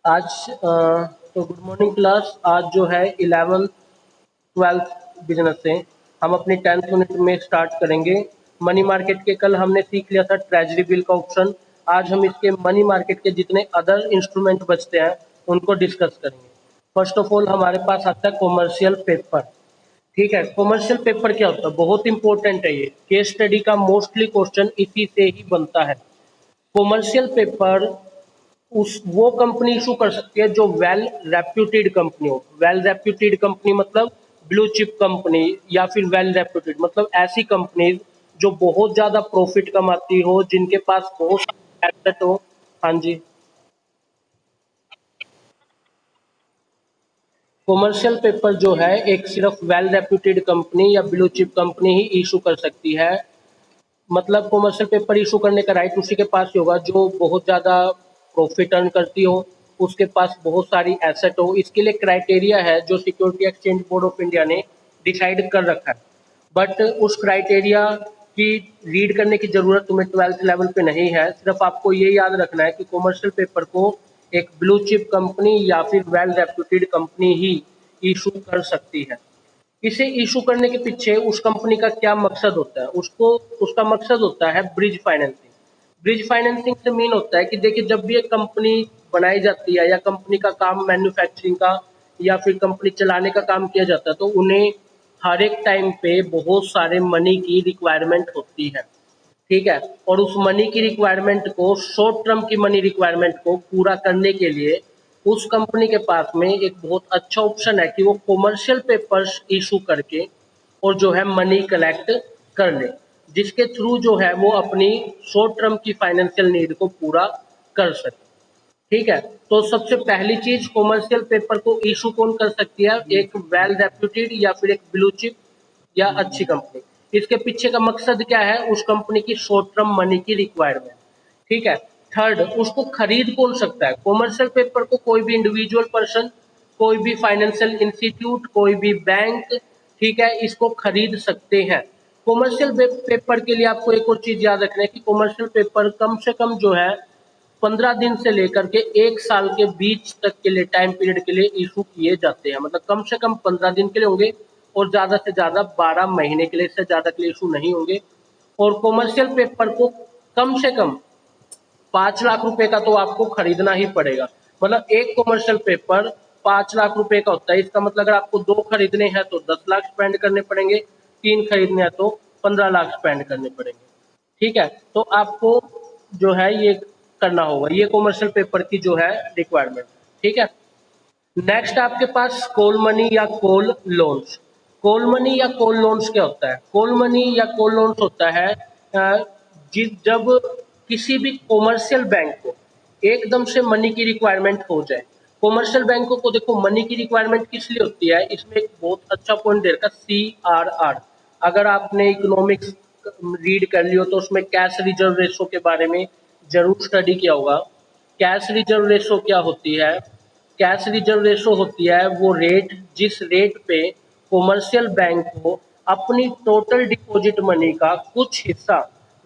आज तो good morning class. आज जो है 11th 12th बिजनेस से हम अपनी 10th यूनिट में स्टार्ट करेंगे। मनी मार्केट के कल हमने सीख लिया था ट्रेजरी बिल का ऑप्शन। आज हम इसके मनी मार्केट के जितने अदर इंस्ट्रूमेंट बचते हैं उनको डिस्कस करेंगे। फर्स्ट ऑफ ऑल हमारे पास आता है कॉमर्शियल पेपर। ठीक है, कॉमर्शियल पेपर क्या होता है? बहुत इंपॉर्टेंट है। ये केस स्टडी का मोस्टली क्वेश्चन इसी से ही बनता है। कॉमर्शियल पेपर उस वो कंपनी इशू कर सकती है जो वेल रेप्यूटेड कंपनी हो। वेल रेप्यूटेड कंपनी मतलब ब्लू चिप कंपनी, या फिर वेल रेप्यूटेड मतलब ऐसी कंपनीज जो बहुत ज्यादा प्रॉफिट कमाती हो, जिनके पास बहुत सारे एसेट हो। हाँ जी, कॉमर्शियल पेपर जो है एक सिर्फ वेल रेप्यूटेड कंपनी या ब्लू चिप कंपनी ही इशू कर सकती है। मतलब कॉमर्शियल पेपर इशू करने का राइट उसी के पास ही होगा जो बहुत ज़्यादा प्रॉफिट अर्न करती हो, उसके पास बहुत सारी एसेट हो। इसके लिए क्राइटेरिया है जो security exchange board of India ने डिसाइड कर रखा है। बट उस क्राइटेरिया की रीड करने की ज़रूरत तुम्हें 12th लेवल पे नहीं है। सिर्फ आपको ये याद रखना है कि कॉमर्शियल पेपर को एक ब्लू चिप कंपनी या फिर वेल रेप्यूटेड कंपनी ही इशू कर सकती है। इसे इशू करने के पीछे उस कंपनी का क्या मकसद होता है? उसको उसका मकसद होता है ब्रिज फाइनेंसिंग। ब्रिज फाइनेंसिंग से मीन होता है कि देखिए, जब भी एक कंपनी बनाई जाती है या कंपनी का काम मैन्युफैक्चरिंग का या फिर कंपनी चलाने का काम किया जाता है, तो उन्हें हर एक टाइम पे बहुत सारे मनी की रिक्वायरमेंट होती है। ठीक है, और उस मनी की रिक्वायरमेंट को, शॉर्ट टर्म की मनी रिक्वायरमेंट को पूरा करने के लिए उस कंपनी के पास में एक बहुत अच्छा ऑप्शन है कि वो कॉमर्शियल पेपर्स इशू करके और जो है मनी कलेक्ट कर ले, जिसके थ्रू जो है वो अपनी शॉर्ट टर्म की फाइनेंशियल नीड को पूरा कर सके। ठीक है, तो सबसे पहली चीज, कॉमर्शियल पेपर को इशू कौन कर सकती है? एक वेल रेप्यूटेड या फिर एक ब्लू चिप या अच्छी कंपनी। इसके पीछे का मकसद क्या है? उस कंपनी की शॉर्ट टर्म मनी की रिक्वायरमेंट। ठीक है। थर्ड, उसको खरीद कौन सकता है? कॉमर्शियल पेपर को कोई भी इंडिविजुअल पर्सन, कोई भी फाइनेंशियल इंस्टीट्यूट, कोई भी बैंक, ठीक है, इसको खरीद सकते हैं। कॉमर्शियल पेपर के लिए आपको एक और चीज याद रखना है कि कॉमर्शियल पेपर कम से कम जो है 15 दिन से लेकर के 1 साल के बीच तक के लिए टाइम पीरियड के लिए इशू किए जाते हैं। मतलब कम से कम 15 दिन के लिए होंगे और ज़्यादा से ज़्यादा 12 महीने के लिए, इससे ज़्यादा के लिए इशू नहीं होंगे। और कॉमर्शियल पेपर को कम से कम 5 लाख रुपए का तो आपको खरीदना ही पड़ेगा। मतलब एक कॉमर्शियल पेपर 5 लाख रुपए का होता है। इसका मतलब अगर आपको 2 खरीदने हैं तो 10 लाख स्पेंड करने पड़ेंगे, 3 खरीदने हैं तो 15 लाख स्पेंड करने पड़ेंगे। ठीक है, तो आपको जो है ये करना होगा, ये कॉमर्शियल पेपर की जो है रिक्वायरमेंट। ठीक है, नेक्स्ट आपके पास कॉल मनी या कॉल लोन्स। कॉल मनी या कॉल लोन्स क्या होता है? कॉल मनी या कॉल लोन्स होता है जब किसी भी कॉमर्शियल बैंक को एकदम से मनी की रिक्वायरमेंट हो जाए। कॉमर्शियल बैंकों को देखो, मनी की रिक्वायरमेंट किस लिए होती है, इसमें एक बहुत अच्छा पॉइंट दे रखा, CRR। अगर आपने इकोनॉमिक्स रीड कर लियो तो उसमें कैश रिजर्व रेशो के बारे में जरूर स्टडी किया होगा। कैश रिजर्व रेशो क्या होती है? कैश रिजर्व रेशो होती है वो रेट जिस रेट पे कॉमर्शियल बैंक को अपनी टोटल डिपॉजिट मनी का कुछ हिस्सा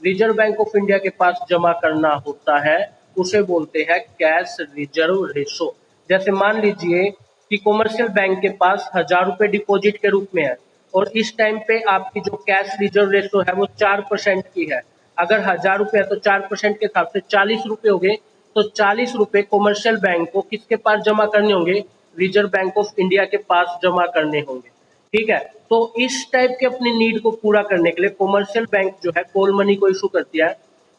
रिजर्व बैंक ऑफ इंडिया के पास जमा करना होता है, उसे बोलते हैं कैश रिजर्व रेशो। जैसे मान लीजिए कि कॉमर्शियल बैंक के पास 1000 रुपये डिपॉजिट के रूप में है और इस टाइम पे आपकी जो कैश रिजर्व रेशो है वो 4% की है। अगर 1000 रुपये है तो 4% के हिसाब से 40 रुपये हो गए। तो 40 रुपये कॉमर्शियल बैंक को किसके पास जमा करने होंगे? रिजर्व बैंक ऑफ इंडिया के पास जमा करने होंगे। ठीक है, तो इस टाइप के अपनी नीड को पूरा करने के लिए कॉमर्शियल बैंक जो है कॉल मनी को इशू करती है।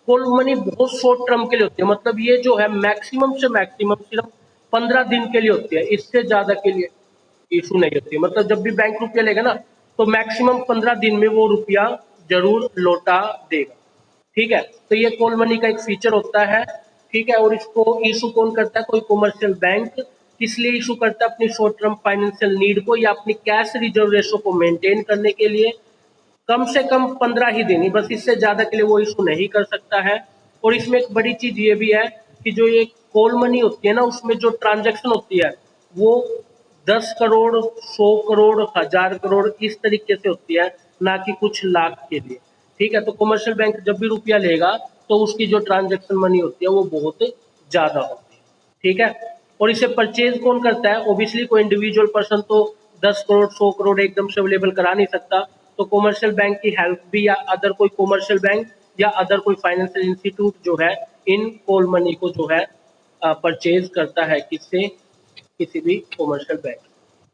कॉल मनी बहुत शॉर्ट टर्म के लिए होती है, मतलब ये जो है मैक्सिमम से मैक्सिमम सिर्फ 15 दिन के लिए होती है, इससे ज्यादा के लिए इशू नहीं होती। मतलब जब भी बैंक रुपया लेगा ना, तो मैक्सिमम 15 दिन में वो रुपया जरूर लौटा देगा। ठीक है, तो ये कॉल मनी का एक फीचर होता है। ठीक है, और इसको इशू कौन करता है? कोई कॉमर्शियल बैंक। किस लिए इशू करता है? अपनी शॉर्ट टर्म फाइनेंशियल नीड को या अपनी कैश रिजर्व रेशो को मेंटेन करने के लिए। कम से कम 15 ही दिन ही, बस इससे ज्यादा के लिए वो इशू नहीं कर सकता है। और इसमें एक बड़ी चीज ये भी है कि जो ये कॉल मनी होती है ना, उसमें जो ट्रांजेक्शन होती है वो 10 करोड़, 100 करोड़, 1000 करोड़ इस तरीके से होती है, ना कि कुछ लाख के लिए। ठीक है, तो कमर्शियल बैंक जब भी रुपया लेगा तो उसकी जो ट्रांजेक्शन मनी होती है वो बहुत ज्यादा होती है। ठीक है, और इसे परचेज कौन करता है? ऑब्वियसली कोई इंडिविजुअल पर्सन तो 10 करोड़ 100 करोड़ एकदम से अवेलेबल करा नहीं सकता, तो कॉमर्शियल बैंक की हेल्प भी या अदर कोई कॉमर्शियल बैंक या अदर कोई फाइनेंशियल इंस्टीट्यूट जो है इन कॉल मनी को जो है परचेज करता है, किससे? किसी भी कॉमर्शियल बैंक।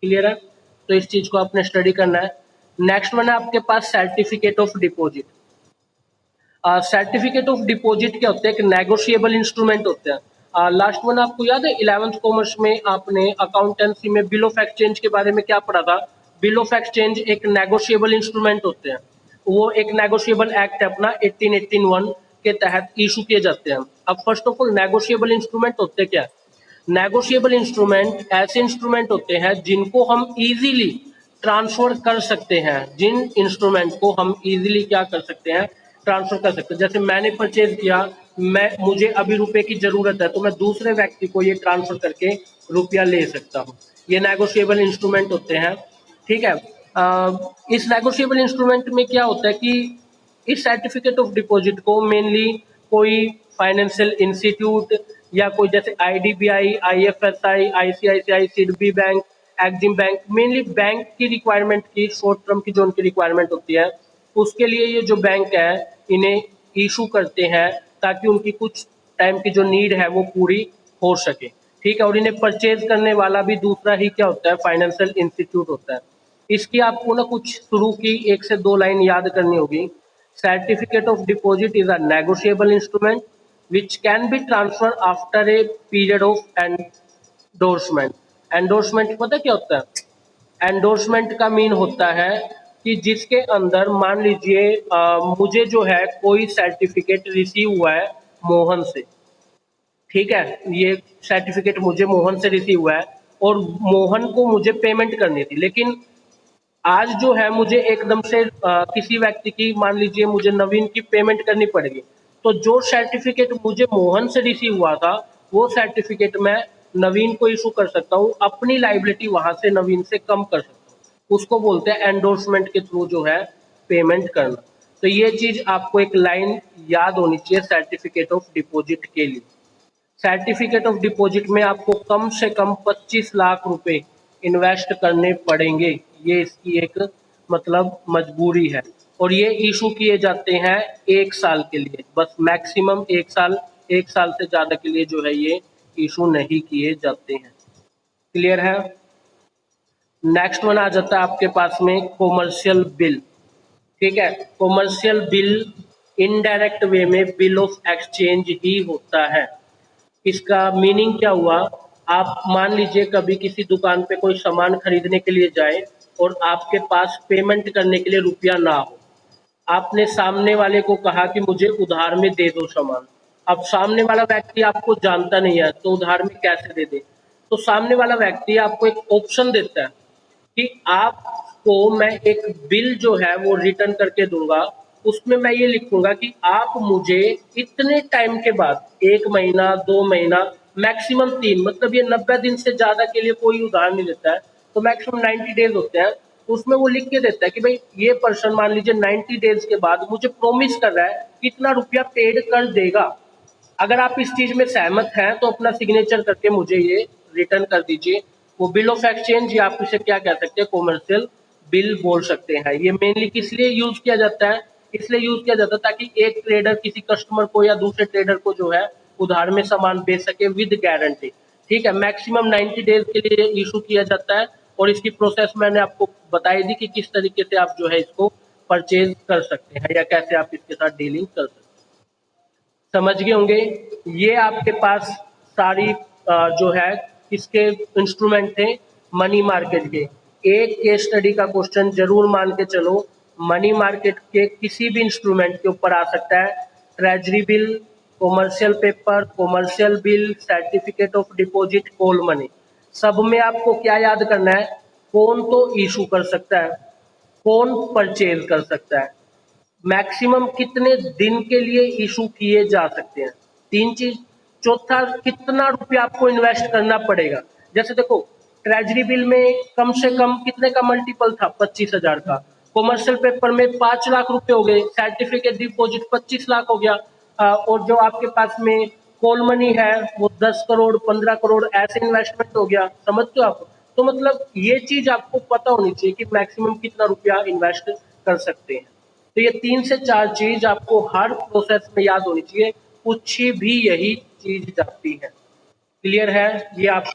क्लियर है? तो इस चीज को आपने स्टडी करना है। नेक्स्ट वन है आपके पास certificate of deposit. Certificate of deposit क्या होते हैं? एक नेगोशिएबल इंस्ट्रूमेंट होते हैं। लास्ट वन आपको याद है 11th कॉमर्स में आपने अकाउंटेंसी में बिल ऑफ एक्सचेंज के बारे में क्या पढ़ा था? बिल ऑफ एक्सचेंज एक नेगोशिएबल इंस्ट्रूमेंट होते हैं, वो एक नेगोशिएबल एक्ट है अपना 1881 के तहत इशू किए जाते हैं। अब first of all negotiable instrument होते क्या? नेगोशिएबल इंस्ट्रूमेंट ऐसे इंस्ट्रूमेंट होते हैं जिनको हम इजीली ट्रांसफर कर सकते हैं, जिन इंस्ट्रूमेंट को हम इजीली क्या कर सकते हैं? ट्रांसफर कर सकते हैं। जैसे मैंने परचेज किया, मुझे अभी रुपए की जरूरत है, तो मैं दूसरे व्यक्ति को ये ट्रांसफर करके रुपया ले सकता हूँ। ये नेगोशिएबल इंस्ट्रूमेंट होते हैं। ठीक है। इस नेगोशिएबल इंस्ट्रूमेंट में क्या होता है कि इस सर्टिफिकेट ऑफ डिपॉजिट को मेनली कोई फाइनेंशियल इंस्टीट्यूट या कोई जैसे IDBI, IFSI, ICICI, SIDBI bank, EXIM bank, mainly bank की रिक्वायरमेंट की, शॉर्ट टर्म की जो उनकी रिक्वायरमेंट होती है, उसके लिए ये जो बैंक है इन्हें इशू करते हैं ताकि उनकी कुछ टाइम की जो नीड है वो पूरी हो सके। ठीक है। और इन्हें परचेज करने वाला भी दूसरा ही क्या होता है? फाइनेंशियल इंस्टीट्यूट होता है। इसकी आपको ना कुछ शुरू की 1 से 2 लाइन याद करनी होगी। Certificate of deposit is a negotiable instrument which can be transferred after a period of endorsement। Endorsement पता क्या होता है? एंडोर्समेंट का मीन होता है कि जिसके अंदर मान लीजिए मुझे जो है कोई सर्टिफिकेट रिसीव हुआ है मोहन से। ठीक है। ये सर्टिफिकेट मुझे मोहन से रिसीव हुआ है और मोहन को मुझे पेमेंट करनी थी, लेकिन आज जो है मुझे एकदम से किसी व्यक्ति की, मान लीजिए मुझे नवीन की पेमेंट करनी पड़ेगी, तो जो सर्टिफिकेट मुझे मोहन से रिसीव हुआ था वो सर्टिफिकेट मैं नवीन को इशू कर सकता हूँ, अपनी लाइबिलिटी वहां से नवीन से कम कर सकता हूँ। उसको बोलते हैं एंडोर्समेंट के थ्रू जो है पेमेंट करना। तो ये चीज आपको एक लाइन याद होनी चाहिए सर्टिफिकेट ऑफ डिपॉजिट के लिए। सर्टिफिकेट ऑफ डिपॉजिट में आपको कम से कम 25 लाख रुपए इन्वेस्ट करने पड़ेंगे, ये इसकी एक मतलब मजबूरी है। और ये इशू किए जाते हैं 1 साल के लिए, बस मैक्सिमम 1 साल, 1 साल से ज्यादा के लिए जो है ये इशू नहीं किए जाते हैं। क्लियर है? नेक्स्ट वन आ जाता है आपके पास में कॉमर्शियल बिल। ठीक है। कॉमर्शियल बिल इनडायरेक्ट वे में बिल ऑफ एक्सचेंज ही होता है। इसका मीनिंग क्या हुआ? आप मान लीजिए कभी किसी दुकान पे कोई सामान खरीदने के लिए जाए और आपके पास पेमेंट करने के लिए रुपया ना हो, आपने सामने वाले को कहा कि मुझे उधार में दे दो सामान। अब सामने वाला व्यक्ति आपको जानता नहीं है तो उधार में कैसे दे दे? तो सामने वाला व्यक्ति आपको एक ऑप्शन देता है कि आपको मैं एक बिल जो है वो रिटर्न करके दूंगा, उसमें मैं ये लिखूंगा कि आप मुझे इतने टाइम के बाद, 1 महीना 2 महीना मैक्सिमम 3, मतलब ये 90 दिन से ज्यादा के लिए कोई उधार नहीं देता है, तो मैक्सिमम 90 डेज होते हैं। तो उसमें वो लिख के देता है कि भाई ये पर्सन मान लीजिए 90 डेज के बाद मुझे प्रॉमिस कर रहा है कितना रुपया पेड कर देगा। अगर आप इस चीज में सहमत हैं तो अपना सिग्नेचर करके मुझे ये रिटर्न कर दीजिए। वो बिल ऑफ एक्सचेंज या आप इसे क्या कह सकते हैं? कॉमर्शियल बिल बोल सकते हैं। ये मेनली किस लिए यूज किया जाता है? इसलिए यूज किया जाता है ताकि एक ट्रेडर किसी कस्टमर को या दूसरे ट्रेडर को जो है उधार में सामान बेच सके विद गारंटी। ठीक है। मैक्सिमम 90 डेज के लिए इशू किया जाता है और इसकी प्रोसेस मैंने आपको बताई दी कि किस तरीके से आप जो है इसको परचेज कर सकते हैं या कैसे आप इसके साथ डीलिंग कर सकते हैं। समझ गए होंगे? ये आपके पास सारी जो है किसके इंस्ट्रूमेंट थे? मनी मार्केट के। एक केस स्टडी का क्वेश्चन जरूर मान के चलो, मनी मार्केट के किसी भी इंस्ट्रूमेंट के ऊपर आ सकता है। Treasury bill, commercial paper, commercial bill, certificate of deposit, call money, सब में आपको क्या याद करना है? कौन तो इशू कर सकता है, कौन परचेज कर सकता है, मैक्सिमम कितने दिन के लिए इशू किए जा सकते हैं, 3 चीज। चौथा, कितना रुपया आपको इन्वेस्ट करना पड़ेगा। जैसे देखो ट्रेजरी बिल में कम से कम कितने का मल्टीपल था? 25,000 का। कॉमर्शियल पेपर में 5 लाख रुपए हो गए, सर्टिफिकेट डिपॉजिट 25 लाख हो गया। और जो आपके पास में कॉल मनी है वो 10 करोड़ 15 करोड़ ऐसे इन्वेस्टमेंट हो गया, समझते हो आप? तो मतलब ये चीज आपको पता होनी चाहिए कि मैक्सिमम कितना रुपया इन्वेस्ट कर सकते हैं। तो ये 3 से 4 चीज आपको हर प्रोसेस में याद होनी चाहिए, पूछी भी यही चीज जाती है। क्लियर है ये आप?